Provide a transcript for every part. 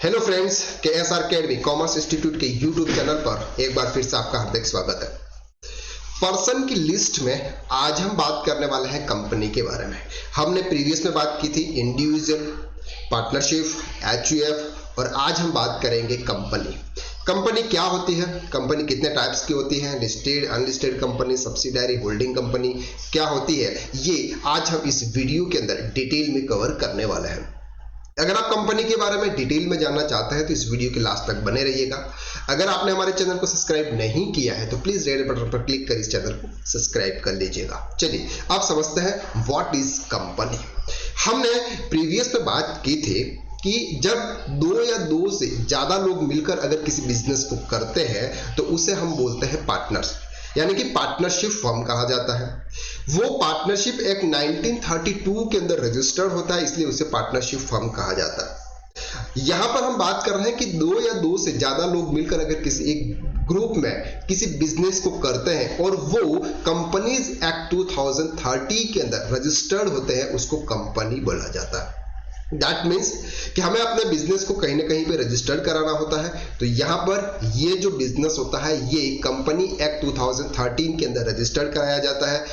Hello friends, KSR academy commerce institute के YouTube channel पर एक बार फिर से आपका हार्दिक स्वागत है। पर्सन की लिस्ट में आज हम बात करने वाले हैं कंपनी के बारे में। हमने प्रीवियस में बात की थी इंडिविजुअल, पार्टनरशिप, HUF और आज हम बात करेंगे कंपनी। कंपनी क्या होती है, कंपनी कितने टाइप्स की होती है, listed, unlisted company, subsidiary, holding company क्या होती है, ये आज हम इस वीडियो के अंदर डिटेल में कवर करने वाले हैं। अगर आप कंपनी के बारे में डिटेल में जानना चाहते हैं तो इस वीडियो के लास्ट तक बने रहिएगा। अगर आपने हमारे चैनल को सब्सक्राइब नहीं किया है तो प्लीज रेड बटन पर क्लिक कर इस चैनल को सब्सक्राइब कर लीजिएगा। चलिए आप समझते हैं व्हाट इज कंपनी। हमने प्रीवियस में बात की थी कि जब दो या दो से ज्यादा लोग मिलकर अगर किसी बिजनेस को करते हैं तो उसे हम बोलते हैं पार्टनर्स, यानी कि पार्टनरशिप फर्म कहा जाता है। वो पार्टनरशिप एक्ट 1932 के अंदर रजिस्टर्ड होता है, इसलिए उसे पार्टनरशिप फर्म कहा जाता है। यहां पर हम बात कर रहे हैं कि दो या दो से ज्यादा लोग मिलकर अगर किसी एक ग्रुप में किसी बिजनेस को करते हैं और वो कंपनीज एक्ट 2030 के अंदर रजिस्टर्ड होते हैं, उसको कंपनी बोला जाता है। दैट मीन्स कि हमें अपने बिजनेस को कहीं ना कहीं पे रजिस्टर्ड कराना होता है, तो यहां पर ये जो बिजनेस होता है ये कंपनी एक्ट 2013 के अंदर रजिस्टर्ड कराया जाता है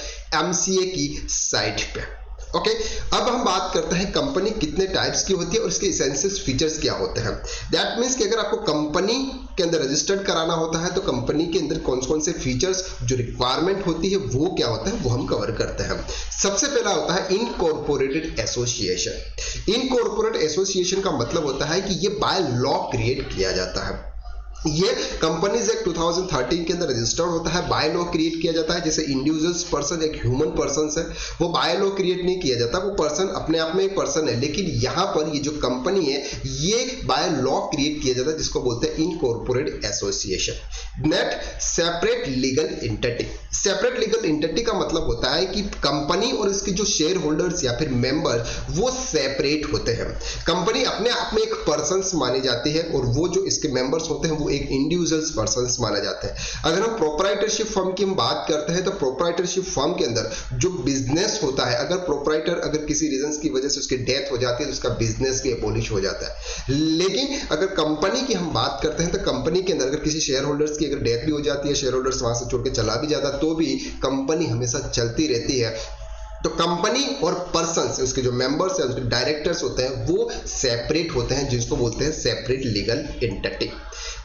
MCA की साइट पे। ओके, अब हम बात करते हैं कंपनी कितने टाइप्स की होती है और इसके एसेंशियल फीचर्स क्या होते हैं। दैट मीन्स कि अगर आपको कंपनी के अंदर रजिस्टर्ड कराना होता है तो कंपनी के अंदर कौन कौन से फीचर्स जो रिक्वायरमेंट होती है वो क्या होता है वो हम कवर करते हैं। सबसे पहला होता है इनकॉर्पोरेटेड एसोसिएशन। इनकॉर्पोरेटेड एसोसिएशन का मतलब होता है कि ये बाय लॉ क्रिएट किया जाता है। ये कंपनीज एक्ट 2013 के अंदर रजिस्टर्ड होता है, बाय लॉ क्रिएट किया जाता है। जैसे इंडिविजुअल्स पर्सन एक ह्यूमन पर्सन है, वो बाय लॉ क्रिएट नहीं किया जाता, वो पर्सन अपने आप में एक पर्सन है, लेकिन यहां पर ये जो कंपनी है ये बाय लॉ क्रिएट किया जाता है, जिसको बोलते हैं incorporated association. Net separate legal entity. Separate legal entity का मतलब होता है कि कंपनी और इसके जो शेयर होल्डर्स या फिर मेंबर वो सेपरेट होते हैं। कंपनी अपने आप में एक पर्सन मानी जाती है और वो जो इसके मेंबर्स होते हैं वो एक इंडिविजुअल्स पर्सन्स माना जाते हैं। अगर हम प्रोप्राइटरशिप फर्म की हम बात करते हैं तो प्रोप्राइटरशिप फर्म के अंदर जो बिजनेस होता है, अगर प्रोप्राइटर अगर किसी रीजंस की वजह से उसकी डेथ हो जाती है तो उसका बिजनेस भी एबॉलिश हो जाता है। लेकिन अगर कंपनी की हम बात करते हैं तो कंपनी के अंदर अगर किसी शेयर होल्डर्स की अगर डेथ भी हो जाती है, शेयर होल्डर्स वहां से छोड़ के चला भी जाता है, तो भी कंपनी हमेशा चलती रहती है। तो कंपनी और पर्सन्स, उसके जो मेंबर्स हैं, उसके डायरेक्टर्स होते हैं वो सेपरेट होते हैं, जिसको बोलते हैं separate legal entity.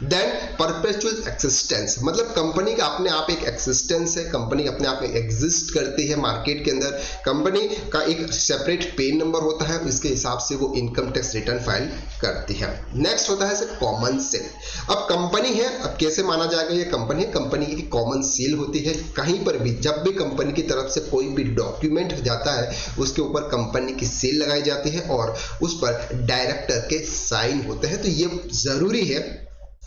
Then perpetual existence, मतलब कंपनी का अपने आप एक एक्सिस्टेंस है, कंपनी अपने आप में एग्जिस्ट करती है मार्केट के अंदर। कंपनी का एक सेपरेट पेन नंबर होता है, इसके हिसाब से वो इनकम टैक्स रिटर्न फाइल करती है। नेक्स्ट होता है कॉमन सेल। अब कंपनी है, अब कैसे माना जाएगा ये कंपनी है, कंपनी की कॉमन सेल होती है। कहीं पर भी जब भी कंपनी की तरफ से कोई भी डॉक्यूमेंट जाता है उसके ऊपर कंपनी की सील लगाई जाती है और उस पर डायरेक्टर के साइन होते हैं, तो ये जरूरी है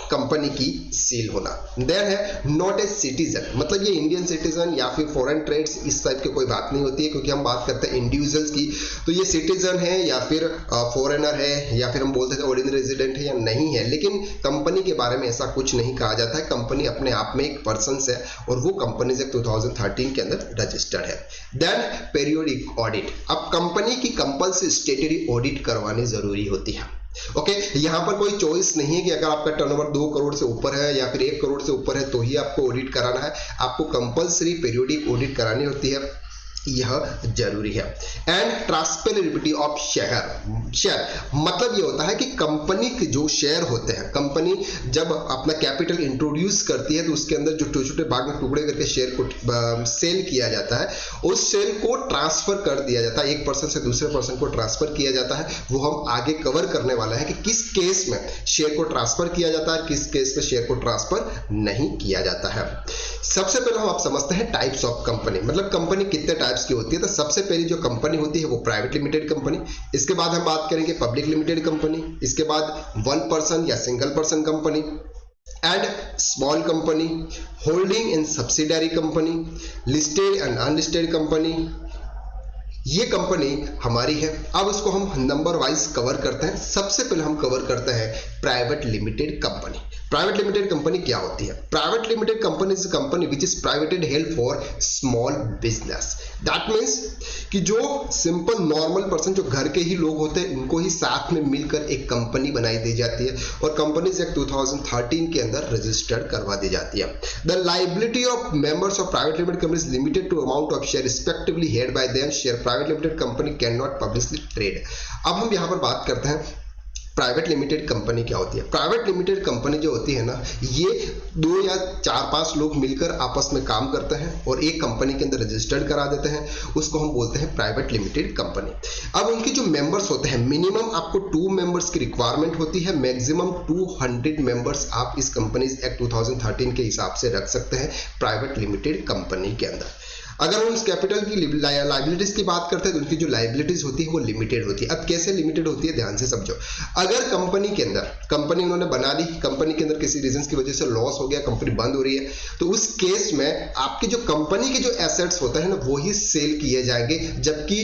कंपनी की सील होना। देन है नॉट ए सिटीजन, मतलब ये इंडियन सिटीजन या फिर फॉरेन ट्रेड्स इस टाइप की कोई बात नहीं होती है, क्योंकि हम बात करते हैं इंडिविजुअल्स की, तो ये सिटीजन है या फिर फॉरेनर है या फिर हम बोलते हैं ऑर्डिनरी रेजिडेंट है या नहीं है। लेकिन कंपनी के बारे में ऐसा कुछ नहीं कहा जाता है, कंपनी अपने आप में एक पर्सन है और वो कंपनी से 2013 के अंदर रजिस्टर्ड है। Then periodic audit. अब कंपनी की कंपल्सरी स्टेटरी ऑडिट करवानी जरूरी होती है। ओके, यहां पर कोई चॉइस नहीं है कि अगर आपका टर्नओवर 2 करोड़ से ऊपर है या फिर 1 करोड़ से ऊपर है तो ही आपको ऑडिट कराना है, आपको कंपल्सरी पीरियोडिक ऑडिट करानी होती है, यह जरूरी है। एंड ट्रांसफरेबिलिटी ऑफ शेयर, मतलब ये होता है कि कंपनी के जो शेयर होते हैं, कंपनी जब अपना कैपिटल इंट्रोड्यूस करती है तो उसके अंदर जो छोटे छोटे भाग में टुकड़े करके शेयर को सेल किया जाता है, उस शेयर को ट्रांसफर कर दिया जाता है, एक पर्सन से दूसरे पर्सन को ट्रांसफर किया जाता है। वो हम आगे कवर करने वाला है कि किस केस में शेयर को ट्रांसफर किया जाता है, किस केस में शेयर को ट्रांसफर नहीं किया जाता है। सबसे पहले हम आप समझते हैं टाइप्स ऑफ कंपनी, मतलब कंपनी कितने टाइप्स की होती है। तो सबसे पहली जो कंपनी होती है वो प्राइवेट लिमिटेड कंपनी, इसके बाद हम बात करेंगे पब्लिक लिमिटेड कंपनी, इसके बाद वन पर्सन या single person company and small company, holding and subsidiary company, listed and unlisted company. ये कंपनी हमारी है। अब इसको हम नंबर वाइज कवर करते हैं। सबसे पहले हम कवर करते हैं private limited company. Private limited company क्या होती है? Private limited company is company which is privatised held for small business. That means कि जो सिंपल नॉर्मल पर्सन, जो घर के ही लोग होते हैं, उनको ही साथ में मिलकर एक कंपनी बनाई दी जाती है और कंपनीज एक्ट 2013 के अंदर रजिस्टर्ड करवा दी जाती है। The liability of members of private limited companies limited to amount of share respectively held by them. Share private limited company can not publicly trade. अब हम यहाँ पर बात करते हैं प्राइवेट लिमिटेड कंपनी क्या होती है। प्राइवेट लिमिटेड कंपनी जो होती है ना, ये 2 या 4-5 लोग मिलकर आपस में काम करते हैं और एक कंपनी के अंदर रजिस्टर्ड करा देते हैं, उसको हम बोलते हैं प्राइवेट लिमिटेड कंपनी। अब उनके जो मेंबर्स होते हैं, मिनिमम आपको 2 मेंबर्स की रिक्वायरमेंट होती है, मैक्सिमम 200 मेंबर्स आप इस कंपनीज एक्ट 2013 के हिसाब से रख सकते हैं प्राइवेट लिमिटेड कंपनी के अंदर। अगर हम इस कैपिटल की लाइबिलिटीज की बात करते हैं तो उनकी जो लाइबिलिटीज होती है वो लिमिटेड होती है। अब कैसे लिमिटेड होती है, ध्यान से समझो। अगर कंपनी के अंदर, कंपनी उन्होंने बना ली, कंपनी के अंदर किसी रीजन की वजह से लॉस हो गया, कंपनी बंद हो रही है, तो उस केस में आपकी जो कंपनी के जो एसेट्स होते हैं ना, वो ही सेल किए जाएंगे, जबकि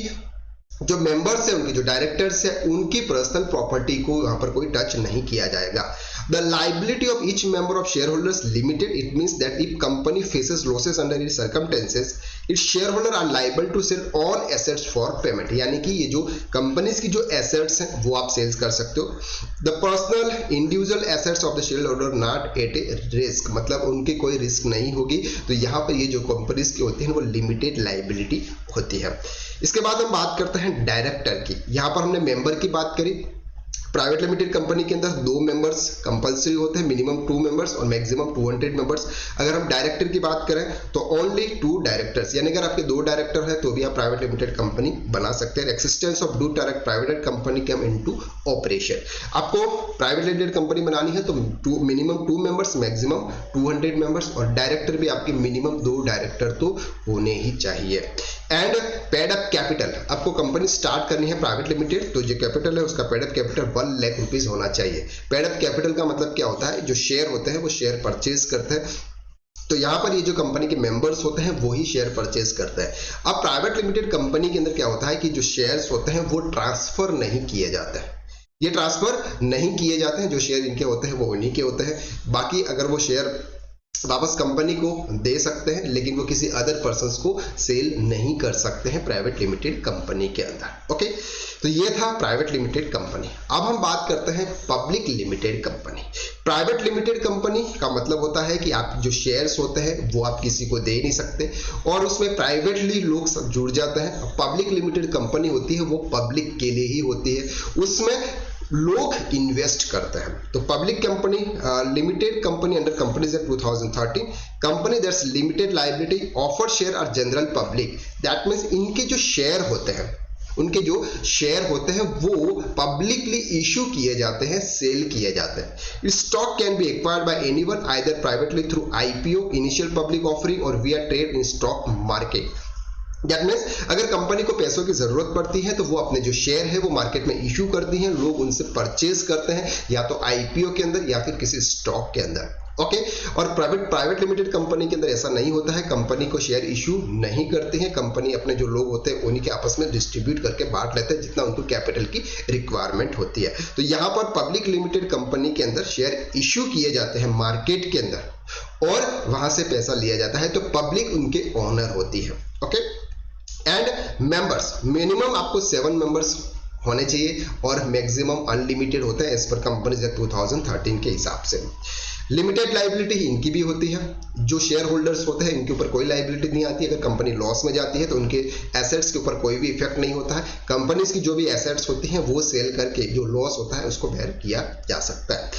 जो मेंबर्स है, उनके जो डायरेक्टर्स है, उनकी पर्सनल प्रॉपर्टी को यहाँ पर कोई टच नहीं किया जाएगा। The liability of each member of shareholders limited. It means that if company faces losses under any circumstances, its shareholder are liable to sell all assets for payment. यानी कि ये जो कंपनीज की जो एसेट्स हैं वो आप सेल्स कर सकते हो। The personal individual assets of the shareholder not at a risk, मतलब उनकी कोई रिस्क नहीं होगी। तो यहाँ पर ये जो कंपनीज की होती है वो लिमिटेड लाइबिलिटी होती है। इसके बाद हम बात करते हैं डायरेक्टर की। यहाँ पर हमने मेंबर की बात करी। प्राइवेट लिमिटेड कंपनी के अंदर 2 मेंबर्स कंपल्सरी होते हैं, मिनिमम 2 मेंबर्स और मैक्सिमम 200 मेंबर्स। अगर हम डायरेक्टर की बात करें तो ओनली 2 डायरेक्टर्स, यानी अगर आपके 2 डायरेक्टर है तो भी आप प्राइवेट लिमिटेड कंपनी बना सकते हैं। Existence of 2 direct private company come into operation. आपको प्राइवेट लिमिटेड कंपनी बनानी है तो मिनिमम 2 मेंबर्स, मैक्सिमम 200 मेंबर्स, और डायरेक्टर भी आपके मिनिमम 2 डायरेक्टर तो होने ही चाहिए। एंड पेड अप कैपिटल, आपको कंपनी स्टार्ट करनी है प्राइवेट लिमिटेड, तो जो कैपिटल है उसका paid up capital 1 lakh rupees होना चाहिए। पेड अप कैपिटल का मतलब क्या होता है, जो शेयर होते हैं वो शेयर परचेज करते हैं, तो यहाँ पर ये जो कंपनी के मेंबर्स होते हैं वो ही शेयर परचेज करते हैं। अब प्राइवेट लिमिटेड कंपनी के अंदर क्या होता है कि जो शेयर्स होते हैं वो ट्रांसफर नहीं किए जाते हैं। ये ट्रांसफर नहीं किए जाते हैं, जो शेयर इनके होते हैं वो उन्हीं के होते हैं। बाकी अगर वो शेयर वापस कंपनी को दे सकते हैं, लेकिन वो किसी अदर पर्सन को सेल नहीं कर सकते हैं प्राइवेट लिमिटेड कंपनी के अंदर। ओके, तो ये था प्राइवेट लिमिटेड कंपनी। अब हम बात करते हैं public limited company. Private limited company का मतलब होता है कि आप जो शेयर्स होते हैं वो आप किसी को दे नहीं सकते और उसमें प्राइवेटली लोग सब जुड़ जाते हैं। पब्लिक लिमिटेड कंपनी होती है वो पब्लिक के लिए ही होती है, उसमें लोग इन्वेस्ट करते हैं। तो public company limited company under companies act 2013, company that's limited liability offer share are general public. That means इनके जो शेयर होते हैं, उनके जो शेयर होते हैं वो पब्लिकली इशू किए जाते हैं, सेल किए जाते हैं। Stock can be acquired by anyone either privately through IPO, initial public offering और विया trade in stock market. That means अगर कंपनी को पैसों की जरूरत पड़ती है तो वो अपने जो शेयर है वो मार्केट में इशू करती हैं, लोग उनसे परचेज करते हैं या तो आईपीओ के अंदर या फिर किसी स्टॉक के अंदर। ओके, और प्राइवेट लिमिटेड कंपनी के अंदर ऐसा नहीं होता है, कंपनी को शेयर इशू नहीं करती है, कंपनी अपने जो लोग होते हैं उन्हीं के आपस में डिस्ट्रीब्यूट करके बांट लेते हैं जितना उनको कैपिटल की रिक्वायरमेंट होती है। तो यहाँ पर पब्लिक लिमिटेड कंपनी के अंदर शेयर इशू किए जाते हैं मार्केट के अंदर और वहां से पैसा लिया जाता है, तो पब्लिक उनके ओनर होती है। ओके, एंड मेंबर्स, मिनिमम आपको 7 मेंबर्स होने चाहिए और मैक्सिमम अनलिमिटेड होता है एज पर कंपनीज एक्ट 2013 के हिसाब से। लिमिटेड लाइबिलिटी इनकी भी होती है, जो शेयर होल्डर्स होते हैं इनके ऊपर कोई लाइबिलिटी नहीं आती। अगर कंपनी लॉस में जाती है तो उनके एसेट्स के ऊपर कोई भी इफेक्ट नहीं होता है। कंपनीज की जो भी एसेट्स होती हैं वो सेल करके जो लॉस होता है उसको बेयर किया जा सकता है।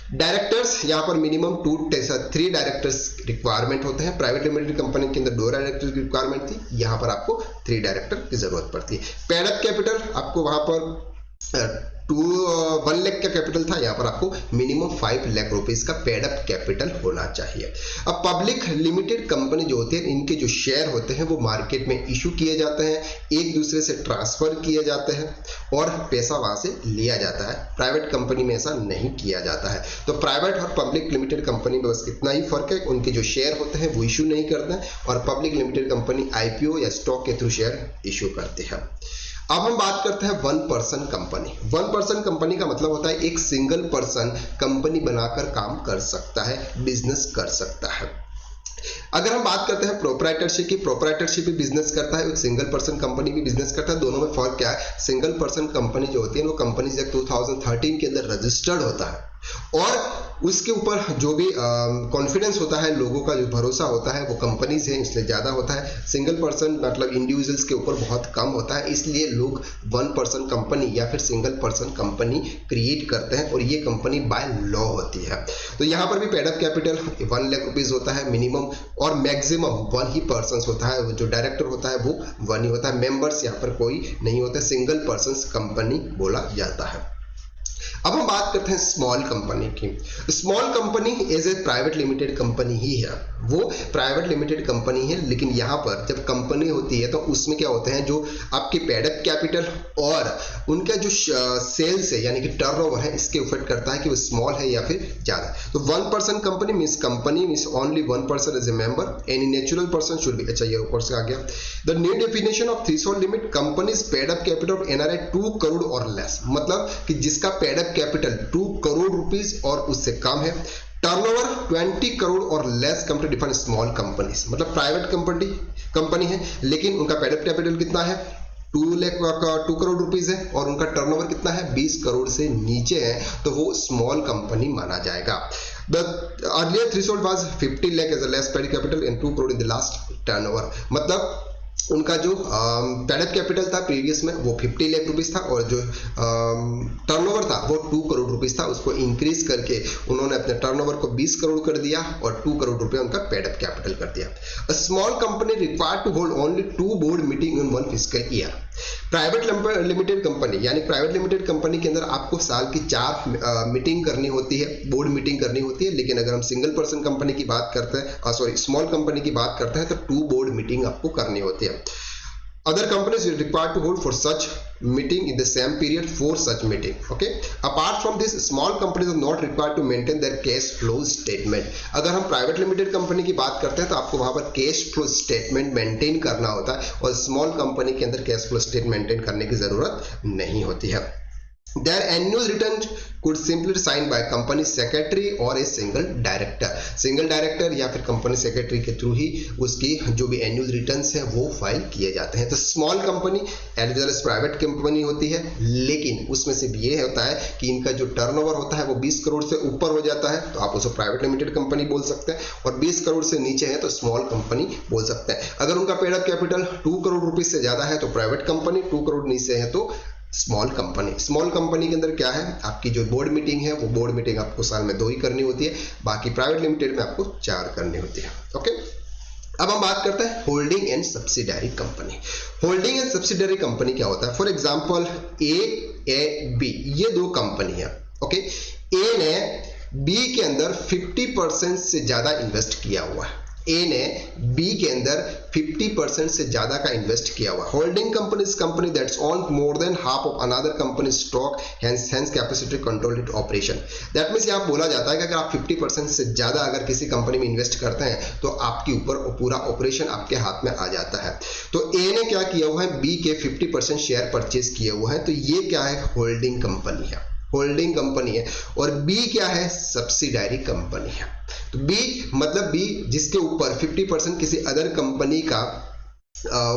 डायरेक्टर्स, यहाँ पर मिनिमम 3 डायरेक्टर्स रिक्वायरमेंट होते हैं। प्राइवेट लिमिटेड कंपनी के अंदर 2 डायरेक्टर्स की रिक्वायरमेंट थी, यहाँ पर आपको 3 डायरेक्टर की जरूरत पड़ती है। पेड अप कैपिटल, आपको वहां पर 1 लाख का कैपिटल था, यहाँ पर आपको मिनिमम 5 लाख रुपीस का पेड अप कैपिटल होना चाहिए। अब पब्लिक लिमिटेड कंपनी जो होती है इनके जो शेयर होते हैं वो मार्केट में इशू किए जाते हैं, एक दूसरे से ट्रांसफर किए जाते हैं और पैसा वहां से लिया जाता है। प्राइवेट कंपनी में ऐसा नहीं किया जाता है। तो प्राइवेट और पब्लिक लिमिटेड कंपनी में बस इतना ही फर्क है, उनके जो शेयर होते हैं वो इशू नहीं करते हैं और पब्लिक लिमिटेड कंपनी आईपीओ या स्टॉक के थ्रू शेयर इशू करती है। अब हम बात करते हैं one person company. One person company का मतलब होता है एक सिंगल पर्सन कंपनी बनाकर काम कर सकता है, बिजनेस कर सकता है। अगर हम बात करते हैं प्रोप्राइटरशिप की, प्रोप्राइटरशिप भी बिजनेस करता है, एक सिंगल पर्सन कंपनी भी बिजनेस करता है। दोनों में फर्क क्या है? सिंगल पर्सन कंपनी जो होती है वो कंपनी 2013 के अंदर रजिस्टर्ड होता है और उसके ऊपर जो भी कॉन्फिडेंस होता है, लोगों का जो भरोसा होता है वो कंपनी से इसलिए ज़्यादा होता है। सिंगल पर्सन मतलब इंडिविजुअल्स के ऊपर बहुत कम होता है, इसलिए लोग वन पर्सन कंपनी या फिर सिंगल पर्सन कंपनी क्रिएट करते हैं और ये कंपनी बाय लॉ होती है। तो यहाँ पर भी paid up capital 1 lakh rupees होता है मिनिमम और मैक्सिमम 1 ही पर्सन होता है। जो डायरेक्टर होता है वो 1 ही होता है, मेंबर्स यहाँ पर कोई नहीं होता, सिंगल पर्सन कंपनी बोला जाता है। अब हम बात करते हैं स्मॉल कंपनी की। Small company as a private limited company ही है, वो प्राइवेट लिमिटेड कंपनी है, लेकिन यहाँ पर जब कंपनी होती है तो उसमें क्या होते हैं, जो आपके पेड अप कैपिटल और उनका जो सेल्स है यानी कि टर्नओवर है, इसके इफेक्ट करता है कि वो स्मॉल है या फिर ज्यादा। तो 1 person company means only 1 person as a member, any natural person should be, अच्छा ये ऊपर से आ गया। The new definition of threshold limit, companies paid up capital of NRI 2 crore or less, मतलब कि जिसका paid up capital 2 crore rupees और उससे कम है, turnover 20 crore or less company define small companies, मतलब प्राइवेट कंपनी है लेकिन उनका पेड अप कैपिटल कितना है 2 करोड़ रुपीस है और उनका टर्नओवर कितना है 20 करोड़ से नीचे है, तो वो स्मॉल कंपनी माना जाएगा। The earlier threshold was 50 lakh as a less paid capital and 2 crore in the last turnover, मतलब उनका जो पेड अप कैपिटल था प्रीवियस में वो 50 लाख रुपीस था और जो टर्नओवर था वो 2 करोड़ रुपीस था, उसको इंक्रीज करके उन्होंने अपने टर्नओवर को 20 करोड़ कर दिया और 2 करोड़ रुपए उनका पेड अप कैपिटल कर दिया। A small company required to hold only 2 board meeting in 1 fiscal year. Private limited company यानी प्राइवेट लिमिटेड कंपनी के अंदर आपको साल की 4 मीटिंग करनी होती है, बोर्ड मीटिंग करनी होती है, लेकिन अगर हम सिंगल पर्सन कंपनी की बात करते हैं, स्मॉल कंपनी की बात करते हैं तो 2 बोर्ड मीटिंग आपको करनी होती है। Other companies will require to hold for such meeting in the same period for such meeting. Okay. Apart from this, small companies are not required to maintain their cash flow statement. अगर हम private limited company की बात करते हैं तो आपको वहां पर कैश फ्लो स्टेटमेंट मेंटेन करना होता है और स्मॉल कंपनी के अंदर कैश फ्लो स्टेटमेंट मेंटेन करने की जरूरत नहीं होती है। Their annual return could simply signed by company secretary or a single director. Single director या फिर कंपनी सेक्रेटरी के थ्रू ही उसकी जो भी एनुअल रिटर्न्स है वो फाइल किए जाते हैं। तो small company as well as private company होती है, लेकिन उसमें से भी ये होता है कि इनका जो टर्नओवर होता है वो 20 करोड़ से ऊपर हो जाता है तो आप उसे प्राइवेट लिमिटेड कंपनी बोल सकते हैं और 20 करोड़ से नीचे है तो स्मॉल कंपनी बोल सकते हैं। अगर उनका paid up capital 2 crore rupees से ज्यादा है तो प्राइवेट कंपनी, 2 करोड़ नीचे है तो स्मॉल कंपनी। स्मॉल कंपनी के अंदर क्या है, आपकी जो बोर्ड मीटिंग है वो बोर्ड मीटिंग आपको साल में 2 ही करनी होती है, बाकी प्राइवेट लिमिटेड में आपको 4 करनी होती है। ओके, अब हम बात करते हैं holding and subsidiary company. Holding and subsidiary company क्या होता है? फॉर एग्जांपल ए बी, ये 2 कंपनी है। ओके, ए ने बी के अंदर 50% से ज्यादा इन्वेस्ट किया हुआ है, ए ने बी के अंदर 50% से ज्यादा का इन्वेस्ट किया हुआ। Holding company is company that's own more than half of another company stock, hence capacity controlled operation. That means यहां बोला जाता है कि अगर आप 50% से ज्यादा अगर किसी कंपनी में इन्वेस्ट करते हैं तो आपके ऊपर पूरा ऑपरेशन आपके हाथ में आ जाता है। तो ए ने क्या किया हुआ है, बी के 50% शेयर परचेज किए हुए हैं, तो ये क्या है, होल्डिंग कंपनी है, होल्डिंग कंपनी है। और बी क्या है, सब्सिडायरी कंपनी है। तो बी मतलब बी जिसके ऊपर 50% किसी अदर कंपनी का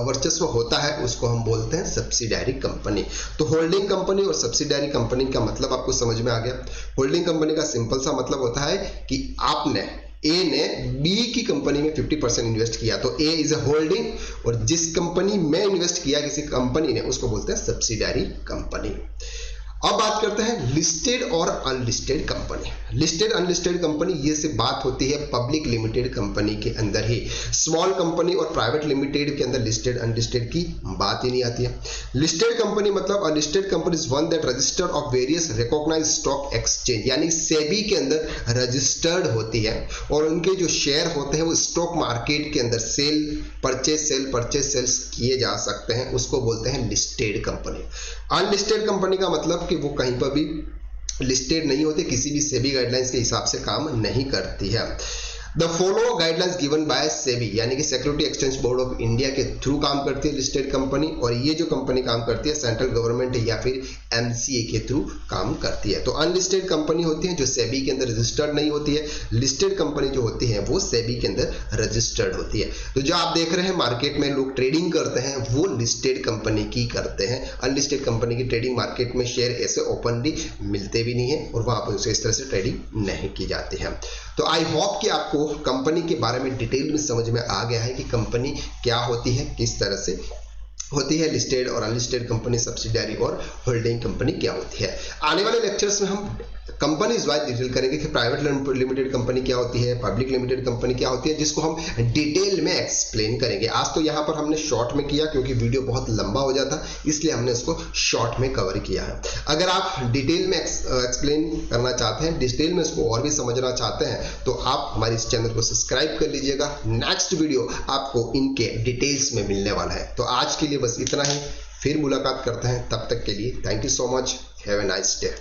वर्चस्व होता है उसको हम बोलते हैं सब्सिडायरी कंपनी। तो होल्डिंग कंपनी और सब्सिडायरी कंपनी का मतलब आपको समझ में आ गया। होल्डिंग कंपनी का सिंपल सा मतलब होता है कि आपने ए ने बी की कंपनी में 50% इन्वेस्ट किया तो ए इज ए होल्डिंग, और जिस कंपनी में इन्वेस्ट किया किसी कंपनी ने उसको बोलते हैं सब्सिडायरी कंपनी। अब बात करते हैं लिस्टेड और unlisted company. Listed unlisted company ये से बात होती है पब्लिक लिमिटेड कंपनी के अंदर ही। स्मॉल कंपनी और प्राइवेट लिमिटेड के अंदर लिस्टेड अनलिस्टेड की बात ही नहीं आती है। लिस्टेड कंपनी मतलब unlisted company is one that registered of various recognised stock exchange, यानी सेबी के अंदर रजिस्टर्ड होती है और उनके जो शेयर होते हैं वो स्टॉक मार्केट के अंदर सेल परचेज सेल्स किए जा सकते हैं, उसको बोलते हैं लिस्टेड कंपनी। अनलिस्टेड कंपनी का मतलब कि वो कहीं पर भी लिस्टेड नहीं होते, किसी भी सेबी गाइडलाइंस के हिसाब से काम नहीं करती है। The follow guidelines given by SEBI यानी कि security exchange board of India के थ्रू काम करती है लिस्टेड कंपनी, और ये जो कंपनी काम करती है सेंट्रल गवर्नमेंट या फिर एमसीए के थ्रू काम करती है। तो अनलिस्टेड कंपनी होती है जो सेबी के अंदर रजिस्टर्ड नहीं होती है, लिस्टेड कंपनी जो होती है वो सेबी के अंदर रजिस्टर्ड होती है। तो जो आप देख रहे हैं मार्केट में लोग ट्रेडिंग करते हैं वो लिस्टेड कंपनी की करते हैं। अनलिस्टेड कंपनी की ट्रेडिंग मार्केट में शेयर ऐसे ओपनली मिलते भी नहीं है और वहां पर उसे इस तरह से ट्रेडिंग नहीं की जाती है। तो आई होप कि आपको कंपनी के बारे में डिटेल में समझ में आ गया है कि कंपनी क्या होती है, किस तरह से होती है, लिस्टेड और अनलिस्टेड कंपनी, सब्सिडियरी और होल्डिंग कंपनी क्या होती है। आने वाले लेक्चर्स में हम कंपनीज वाइज डिटेल करेंगे कि प्राइवेट लिमिटेड कंपनी क्या होती है, पब्लिक लिमिटेड कंपनी क्या होती है, जिसको हम डिटेल में एक्सप्लेन करेंगे। आज तो यहाँ पर हमने शॉर्ट में किया क्योंकि वीडियो बहुत लंबा हो जाता, इसलिए हमने इसको शॉर्ट में कवर किया है। अगर आप डिटेल में एक्सप्लेन करना चाहते हैं, डिटेल में इसको और भी समझना चाहते हैं, तो आप हमारे इस चैनल को सब्सक्राइब कर लीजिएगा। नेक्स्ट वीडियो आपको इनके डिटेल्स में मिलने वाला है। तो आज के लिए बस इतना ही, फिर मुलाकात करते हैं, तब तक के लिए thank you so much, have a nice day.